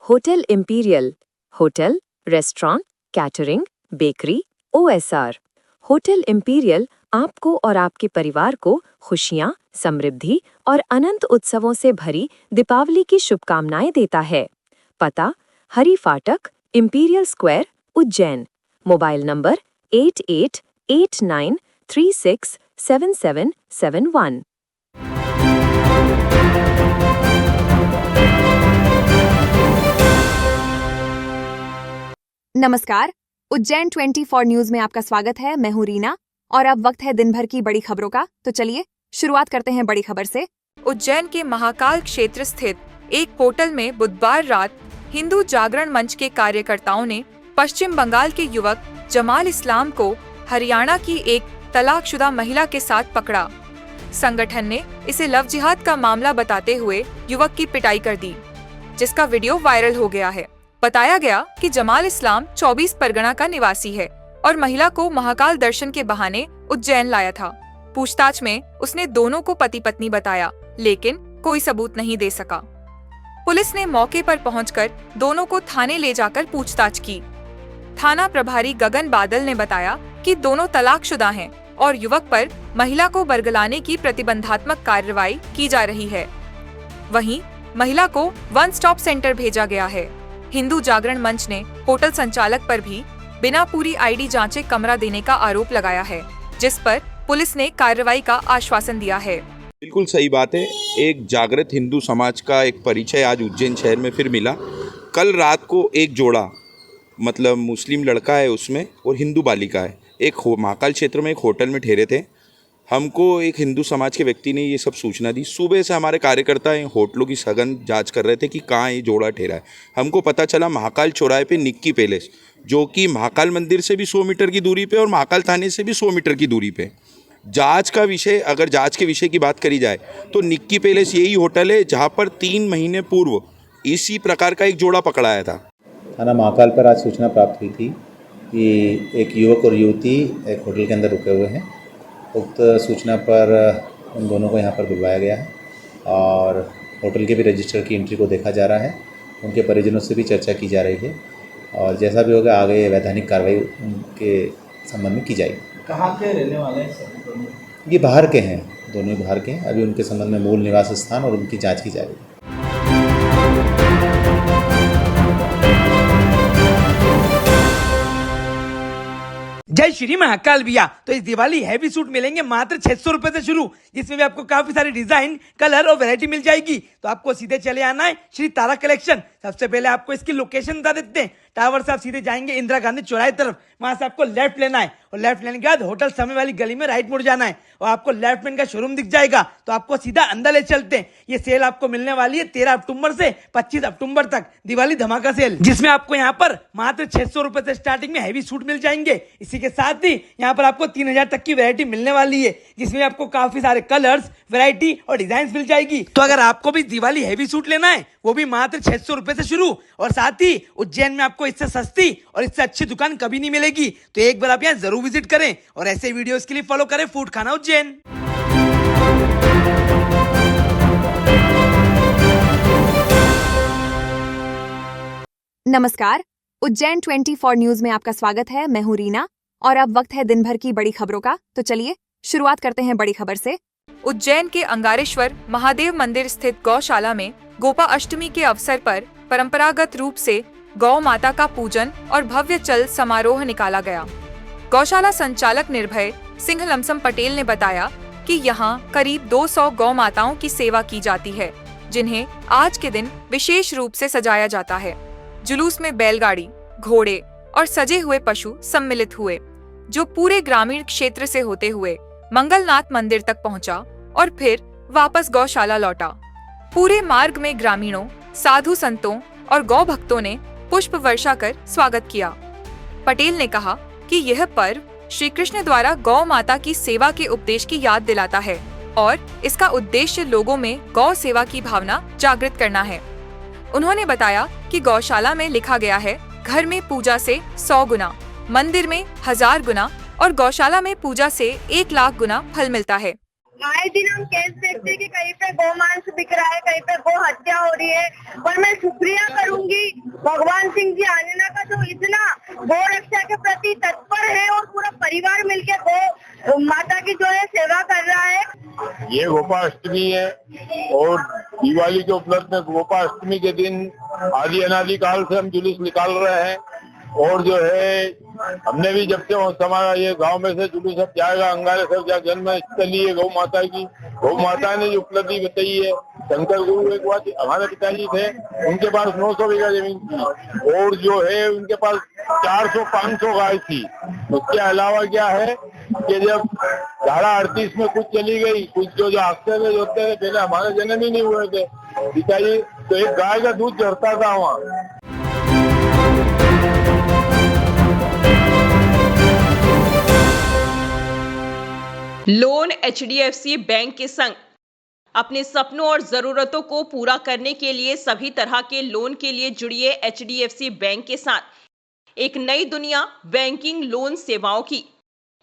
Hotel imperial, hotel, restaurant, catering, bakery, OSR। Hotel imperial आपको और आपके परिवार को खुशियां, समृद्धि और अनंत उत्सवों से भरी दीपावली की शुभकामनाएं देता है। पता: हरी फाटक, imperial square, Ujjain. Mobile number 8889367771। नमस्कार, उज्जैन 24 न्यूज में आपका स्वागत है। मैं हूं रीना और अब वक्त है दिन भर की बड़ी खबरों का। तो चलिए शुरुआत करते हैं बड़ी खबर से। उज्जैन के महाकाल क्षेत्र स्थित एक होटल में बुधवार रात हिंदू जागरण मंच के कार्यकर्ताओं ने पश्चिम बंगाल के युवक जमाल इस्लाम को हरियाणा की एक तलाकशुदा महिला के साथ पकड़ा। संगठन ने इसे लव जिहाद का मामला बताते हुए युवक की पिटाई कर दी, जिसका वीडियो वायरल हो गया है। बताया गया कि जमाल इस्लाम 24 परगना का निवासी है और महिला को महाकाल दर्शन के बहाने उज्जैन लाया था। पूछताछ में उसने दोनों को पति पत्नी बताया, लेकिन कोई सबूत नहीं दे सका। पुलिस ने मौके पर पहुंचकर दोनों को थाने ले जाकर पूछताछ की। थाना प्रभारी गगन बादल ने बताया कि दोनों तलाकशुदा हैं और युवक पर महिला को बरगलाने की प्रतिबंधात्मक कार्रवाई की जा रही है। वहीं महिला को वन स्टॉप सेंटर भेजा गया है। हिंदू जागरण मंच ने होटल संचालक पर भी बिना पूरी ID जांचे कमरा देने का आरोप लगाया है, जिस पर पुलिस ने कार्रवाई का आश्वासन दिया है। बिल्कुल सही बात है। एक जागृत हिंदू समाज का एक परिचय आज उज्जैन शहर में फिर मिला। कल रात को एक जोड़ा, मतलब मुस्लिम लड़का है उसमें और हिंदू बालिका है, एक महाकाल क्षेत्र में एक होटल में ठहरे थे। हमको एक हिंदू समाज के व्यक्ति ने ये सब सूचना दी। सुबह से हमारे कार्यकर्ता होटलों की सघन जांच कर रहे थे कि कहाँ ये जोड़ा ठहरा है। हमको पता चला महाकाल चौराहे पे निक्की पैलेस, जो कि महाकाल मंदिर से भी 100 मीटर की दूरी पे और महाकाल थाने से भी 100 मीटर की दूरी पे। जांच का विषय, अगर जांच के विषय की बात करी जाए तो निक्की पैलेस यही होटल है जहाँ पर 3 महीने पूर्व इसी प्रकार का एक जोड़ा पकड़ाया था। थाना महाकाल पर आज सूचना प्राप्त हुई थी कि एक युवक और युवती एक होटल के अंदर रुके हुए हैं। उक्त सूचना पर उन दोनों को यहाँ पर बुलवाया गया है और होटल के भी रजिस्टर की एंट्री को देखा जा रहा है। उनके परिजनों से भी चर्चा की जा रही है और जैसा भी होगा आगे वैधानिक कार्रवाई उनके संबंध में की जाएगी। कहाँ के रहने वाले हैं सर? ये बाहर के हैं, दोनों ही बाहर के हैं। अभी उनके संबंध में मूल निवास स्थान और उनकी जाँच की जाएगी। जय श्री महाकाल भैया। तो इस दिवाली हैवी सूट मिलेंगे मात्र 600 रुपए से शुरू, जिसमें भी आपको काफी सारी डिजाइन, कलर और वैरायटी मिल जाएगी। तो आपको सीधे चले आना है श्री तारा कलेक्शन। सबसे पहले आपको इसकी लोकेशन बता देते हैं। टावर से आप सीधे जाएंगे इंदिरा गांधी चौराहे तरफ, वहां से आपको लेफ्ट लेना है और लेफ्ट लेने के बाद होटल समय वाली गली में राइट मुड़ जाना है और आपको लेफ्ट में इनका शोरूम दिख जाएगा। तो आपको सीधा अंदर ले चलते हैं। ये सेल आपको मिलने वाली है 13 अक्टूबर से 25 अक्टूबर तक, दिवाली धमाका सेल, जिसमें आपको यहाँ पर मात्र 600 रुपए से स्टार्टिंग में हैवी सूट मिल जाएंगे। इसी के साथ ही यहाँ पर आपको 3000 तक की वैरायटी मिलने वाली है, जिसमें आपको काफी सारे कलर्स, वैरायटी और डिजाइन मिल जाएगी। तो अगर आपको भी दिवाली हैवी सूट लेना है, वो भी मात्र 600 रुपए से शुरू, और साथ ही उज्जैन में आपको इससे सस्ती और इससे अच्छी दुकान कभी नहीं मिलेगी। तो एक बार आप यहाँ जरूर विजिट करें और ऐसे वीडियोस के लिए फॉलो करें फूड खाना उज्जैन। नमस्कार, उज्जैन 24 न्यूज में आपका स्वागत है। मैं हूं रीना और अब वक्त है दिन भर की बड़ी खबरों का। तो चलिए शुरुआत करते हैं बड़ी खबर से। उज्जैन के अंगारेश्वर महादेव मंदिर स्थित गौशाला में गोपा अष्टमी के अवसर पर परंपरागत रूप से गौ माता का पूजन और भव्य चल समारोह निकाला गया। गौशाला संचालक निर्भय सिंह लमसम पटेल ने बताया कि यहाँ करीब 200 गौ माताओं की सेवा की जाती है, जिन्हें आज के दिन विशेष रूप से सजाया जाता है। जुलूस में बैलगाड़ी, घोड़े और सजे हुए पशु सम्मिलित हुए, जो पूरे ग्रामीण क्षेत्र से होते हुए मंगलनाथ मंदिर तक पहुंचा और फिर वापस गौशाला लौटा। पूरे मार्ग में ग्रामीणों, साधु संतों और गौ भक्तों ने पुष्प वर्षा कर स्वागत किया। पटेल ने कहा कि यह पर्व श्री कृष्ण द्वारा गौ माता की सेवा के उपदेश की याद दिलाता है और इसका उद्देश्य लोगों में गौ सेवा की भावना जागृत करना है। उन्होंने बताया कि गौशाला में लिखा गया है, घर में पूजा से 100 गुना, मंदिर में 1000 गुना और गौशाला में पूजा से 1 लाख गुना फल मिलता है। आए दिन हम केस देखते हैं कि कहीं पे गोमांस बिक रहा है, कहीं पे गो हत्या हो रही है। पर मैं शुक्रिया करूंगी भगवान सिंह जी आनेना का, जो इतना गो रक्षा के प्रति तत्पर है और पूरा परिवार मिलकर गो माता की जो है सेवा कर रहा है। ये गोपाष्टमी है और दिवाली के उपलक्ष्य में गोपाष्टमी के दिन आदि अनादि काल से हम जुलूस निकाल रहे हैं। और जो है हमने भी जब से हमारा ये गांव में से जुलूस अब जाएगा अंगारे सब जन्म स्थली है गौ माता की। गौ माता ने जो उपलब्धि बताई है, शंकर गुरु एक बात हमारे पिताजी थे, उनके पास 900 बीघा जमीन थी और जो है उनके पास 400-500 गाय थी। उसके अलावा क्या है कि जब धारा 38 में कुछ चली गई, कुछ जो हादसे में जोते थे, पहले हमारे जन्म ही नहीं हुए थे पिताजी, तो एक गाय का दूध झरता था वहाँ। लोन HDFC बैंक के संग अपने सपनों और जरूरतों को पूरा करने के लिए सभी तरह के लोन के लिए जुड़िए HDFC बैंक के साथ एक नई दुनिया बैंकिंग लोन सेवाओं की,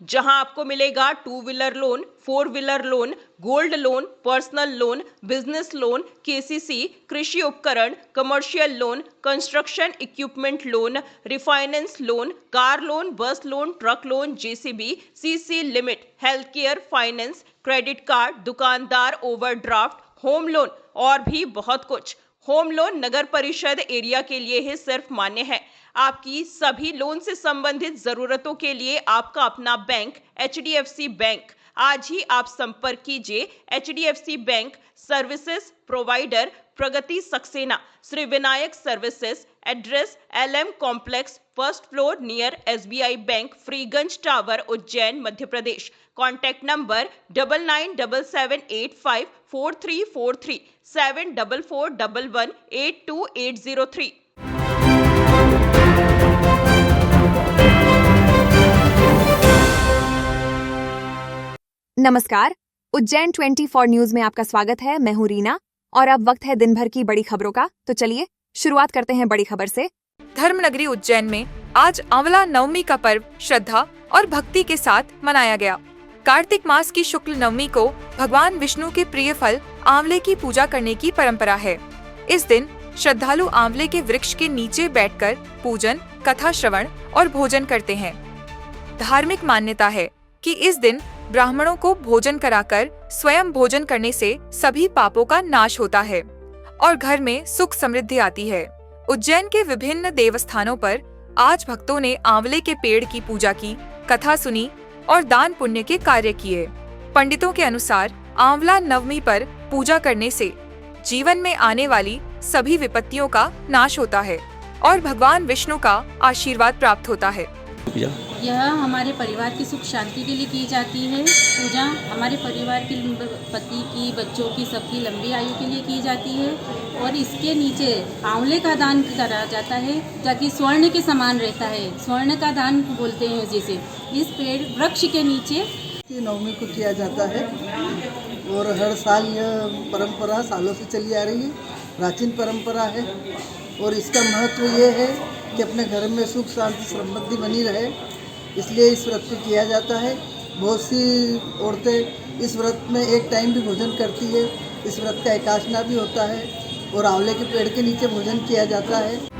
जहां आपको मिलेगा 2 wheeler loan, 4 wheeler loan, gold loan, personal loan, business loan, KCC, कृषि उपकरण, commercial loan, construction equipment loan, refinance loan, car loan, bus loan, truck loan, JCB, CC limit, health care, finance, credit card, दुकानदार overdraft, home loan और भी बहुत कुछ। Home loan नगर परिषद area के लिए ही सिर्फ मान्य है। आपकी सभी लोन से संबंधित जरूरतों के लिए आपका अपना बैंक HDFC बैंक। आज ही आप संपर्क कीजिए HDFC bank services provider Pragati Saxena, Shri Vinayak services, address LM complex, first floor near SBI bank, Freeganj tower, Ujjain, Madhya Pradesh. Contact number 9977854343 7441182803। नमस्कार, उज्जैन 24 न्यूज में आपका स्वागत है। मैं हूं रीना और अब वक्त है दिन भर की बड़ी खबरों का। तो चलिए शुरुआत करते हैं बड़ी खबर से। धर्मनगरी उज्जैन में आज आंवला नवमी का पर्व श्रद्धा और भक्ति के साथ मनाया गया। कार्तिक मास की शुक्ल नवमी को भगवान विष्णु के प्रिय फल आंवले की पूजा करने की परंपरा है। इस दिन श्रद्धालु आंवले के वृक्ष के नीचे बैठकर पूजन, कथा श्रवण और भोजन करते हैं। धार्मिक मान्यता है कि इस दिन ब्राह्मणों को भोजन कराकर स्वयं भोजन करने से सभी पापों का नाश होता है और घर में सुख समृद्धि आती है। उज्जैन के विभिन्न देवस्थानों पर आज भक्तों ने आंवले के पेड़ की पूजा की, कथा सुनी और दान पुण्य के कार्य किए। पंडितों के अनुसार आंवला नवमी पर पूजा करने से जीवन में आने वाली सभी विपत्तियों का नाश होता है और भगवान विष्णु का आशीर्वाद प्राप्त होता है। यह हमारे परिवार की सुख शांति के लिए की जाती है। पूजा हमारे परिवार के पति की, बच्चों की, सबकी लंबी आयु के लिए की जाती है और इसके नीचे आंवले का दान करा जाता है ताकि स्वर्ण के समान रहता है। स्वर्ण का दान बोलते हैं जिसे। इस पेड़ वृक्ष के नीचे नवमी को किया जाता है और हर साल यह परंपरा सालों से चली आ रही है। प्राचीन परंपरा है और इसका महत्व ये है कि अपने घर में सुख शांति समृद्धि बनी रहे, इसलिए इस व्रत को किया जाता है। बहुत सी औरतें इस व्रत में एक टाइम भी भोजन करती है। इस व्रत का एकादशना भी होता है और आंवले के पेड़ के नीचे भोजन किया जाता है।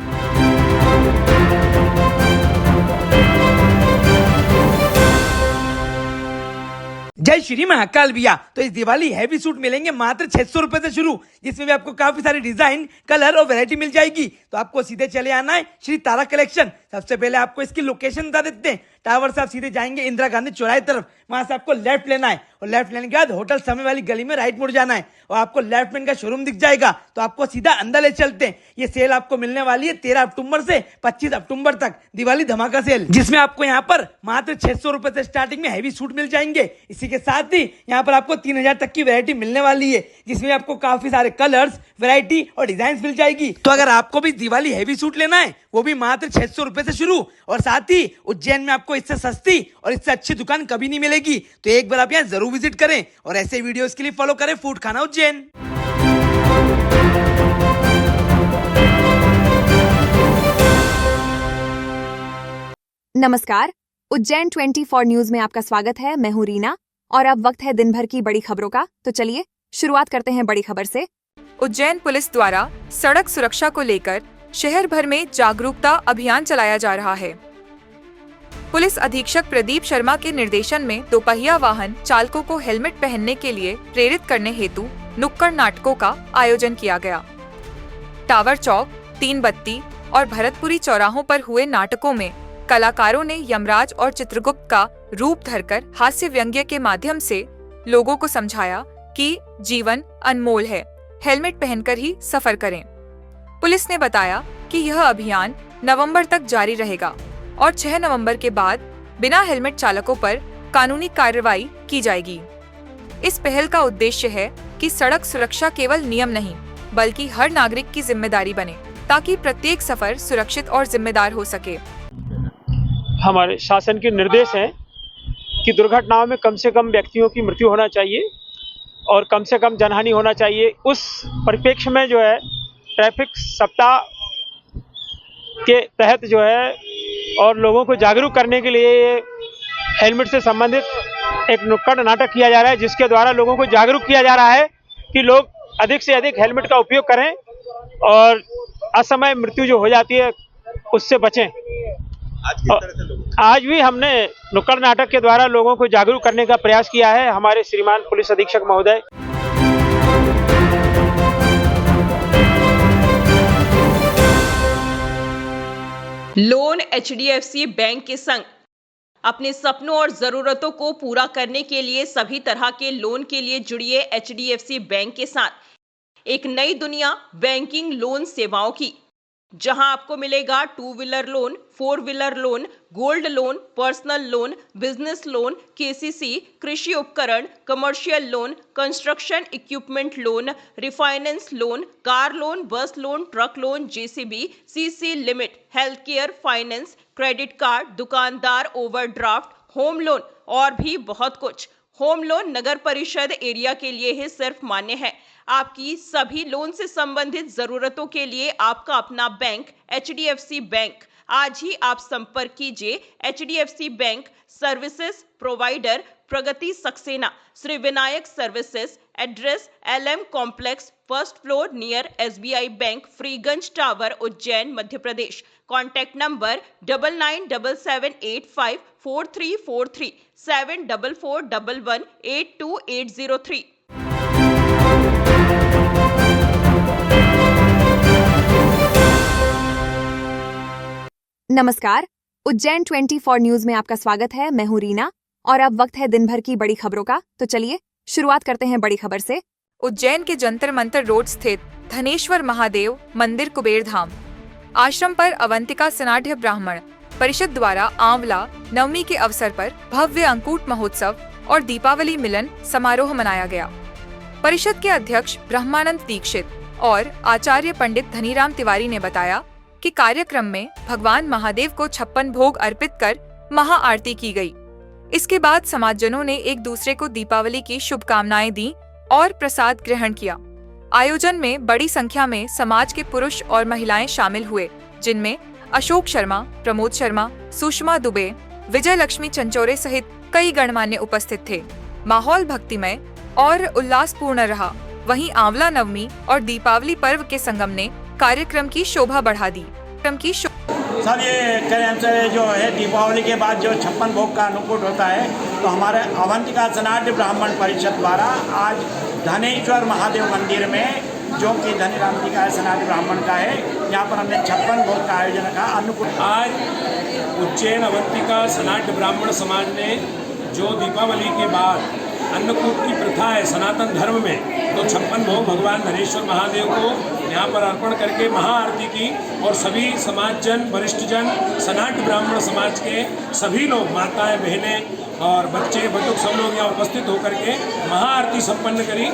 जय श्री महाकाल भैया। तो इस दिवाली हैवी सूट मिलेंगे मात्र 600 रुपए से शुरू, जिसमें भी आपको काफी सारी डिजाइन, कलर और वैरायटी मिल जाएगी। तो आपको सीधे चले आना है श्री तारा कलेक्शन। सबसे पहले आपको इसकी लोकेशन बता देते हैं। टावर से आप सीधे जाएंगे इंदिरा गांधी चौराहे तरफ, वहां से आपको लेफ्ट लेना है और लेफ्ट लेने के बाद होटल समय वाली गली में राइट मुड़ जाना है और आपको लेफ्ट में इनका शोरूम दिख जाएगा। तो आपको सीधा अंदर ले चलते हैं। ये सेल आपको मिलने वाली है 13 अक्टूबर से 25 अक्टूबर तक, दिवाली धमाका सेल, जिसमें आपको यहाँ पर मात्र 600 रुपए से स्टार्टिंग में हैवी सूट मिल जाएंगे। इसी के साथ ही यहाँ पर आपको 3000 तक की वैरायटी मिलने वाली है, जिसमें आपको काफी सारे कलर्स, वैरायटी और डिजाइन मिल जाएगी। तो अगर आपको भी दिवाली हैवी सूट लेना है, वो भी मात्र 600 रुपए से शुरू, और साथ ही उज्जैन में आपको इससे सस्ती और इससे अच्छी दुकान कभी नहीं मिलेगी। तो एक बार आप यहाँ जरूर विजिट करें और ऐसे वीडियोस के लिए फॉलो करें फूड खाना उज्जैन। नमस्कार, उज्जैन 24 न्यूज में आपका स्वागत है। मैं हूं रीना और अब वक्त है दिन भर की बड़ी खबरों का, तो चलिए शुरुआत करते हैं बड़ी खबर से। उज्जैन पुलिस द्वारा सड़क सुरक्षा को लेकर शहर भर में जागरूकता अभियान चलाया जा रहा है। पुलिस अधीक्षक प्रदीप शर्मा के निर्देशन में दोपहिया वाहन चालकों को हेलमेट पहनने के लिए प्रेरित करने हेतु नुक्कड़ नाटकों का आयोजन किया गया। टावर चौक, तीन बत्ती और भरतपुरी चौराहों पर हुए नाटकों में कलाकारों ने यमराज और चित्रगुप्त का रूप धरकर हास्य व्यंग्य के माध्यम से लोगों को समझाया कि जीवन अनमोल है, हेलमेट पहनकर ही सफर करें। पुलिस ने बताया कि यह अभियान नवंबर तक जारी रहेगा और 6 नवंबर के बाद बिना हेलमेट चालकों पर कानूनी कार्रवाई की जाएगी। इस पहल का उद्देश्य है कि सड़क सुरक्षा केवल नियम नहीं बल्कि हर नागरिक की जिम्मेदारी बने, ताकि प्रत्येक सफर सुरक्षित और जिम्मेदार हो सके। हमारे शासन के निर्देश हैं कि दुर्घटनाओं में कम से कम व्यक्तियों की मृत्यु होना चाहिए और कम से कम जनहानि होना चाहिए। उस परिप्रेक्ष्य में जो है ट्रैफिक सप्ताह के तहत जो है और लोगों को जागरूक करने के लिए हेलमेट से संबंधित एक नुक्कड़ नाटक किया जा रहा है, जिसके द्वारा लोगों को जागरूक किया जा रहा है कि लोग अधिक से अधिक हेलमेट का उपयोग करें और असमय मृत्यु जो हो जाती है उससे बचें। आज भी हमने नुक्कड़ नाटक के द्वारा लोगों को जागरूक करने का प्रयास किया है। हमारे श्रीमान पुलिस अधीक्षक महोदय लोन HDFC बैंक के संग अपने सपनों और जरूरतों को पूरा करने के लिए सभी तरह के लोन के लिए जुड़िए HDFC बैंक के साथ एक नई दुनिया बैंकिंग लोन सेवाओं की, जहां आपको मिलेगा 2 wheeler loan, 4 wheeler loan, gold loan, personal loan, business loan, KCC, कृषि उपकरण, commercial loan, construction equipment loan, refinance loan, car loan, bus loan, truck loan, JCB, CC limit, health care, finance, credit card, दुकानदार overdraft, home loan और भी बहुत कुछ। Home loan नगर परिषद area के लिए ही सिर्फ मान्य है। आपकी सभी लोन से संबंधित जरूरतों के लिए आपका अपना बैंक HDFC बैंक। आज ही आप संपर्क कीजिए HDFC bank services provider Pragati Saxena, Shri Vinayak services, address LM complex, first floor near SBI bank, Freeganj tower, Ujjain, Madhya Pradesh. Contact number 9977854343 7441182803। नमस्कार, उज्जैन 24 न्यूज में आपका स्वागत है। मैं हूं रीना और अब वक्त है दिन भर की बड़ी खबरों का, तो चलिए शुरुआत करते हैं बड़ी खबर से। उज्जैन के जंतर मंतर रोड स्थित धनेश्वर महादेव मंदिर कुबेर धाम आश्रम पर अवंतिका सनाढ़ ब्राह्मण परिषद द्वारा आंवला नवमी के अवसर पर भव्य अंकूट महोत्सव और दीपावली मिलन समारोह मनाया गया। परिषद के अध्यक्ष ब्रह्मानंद दीक्षित और आचार्य पंडित धनीराम तिवारी ने बताया कि कार्यक्रम में भगवान महादेव को 56 भोग अर्पित कर महाआरती की गई। इसके बाद समाजजनों ने एक दूसरे को दीपावली की शुभकामनाएं दी और प्रसाद ग्रहण किया। आयोजन में बड़ी संख्या में समाज के पुरुष और महिलाएं शामिल हुए, जिनमें अशोक शर्मा, प्रमोद शर्मा, सुषमा दुबे, विजय लक्ष्मी चंचोरे सहित कई गणमान्य उपस्थित थे। माहौल भक्तिमय और उल्लासपूर्ण रहा। वहीं आंवला नवमी और दीपावली पर्व के संगम ने कार्यक्रम की शोभा बढ़ा दी। सर, ये जो है दीपावली के बाद जो 56 भोग का अनुकूट होता है, तो हमारे अवंतिका सनाढ़ ब्राह्मण परिषद द्वारा आज धनेश्वर महादेव मंदिर में, जो कि धनीराम जी का है, सनातन ब्राह्मण का है, यहाँ पर हमने 56 भोग का आयोजन का अनुकूल। आज उज्जैन अवंतिका सनातन ब्राह्मण समाज ने जो दीपावली के बाद अन्नकूट की प्रथा है सनातन धर्म में, तो 56 भोग भगवान धनेश्वर महादेव को यहाँ पर अर्पण करके महाआरती की और सभी समाजजन, वरिष्ठजन, सनातन ब्राह्मण समाज के सभी लोग, माताएं, बहनें और बच्चे बटुक सब लोग यहाँ उपस्थित होकर के महाआरती संपन्न करी।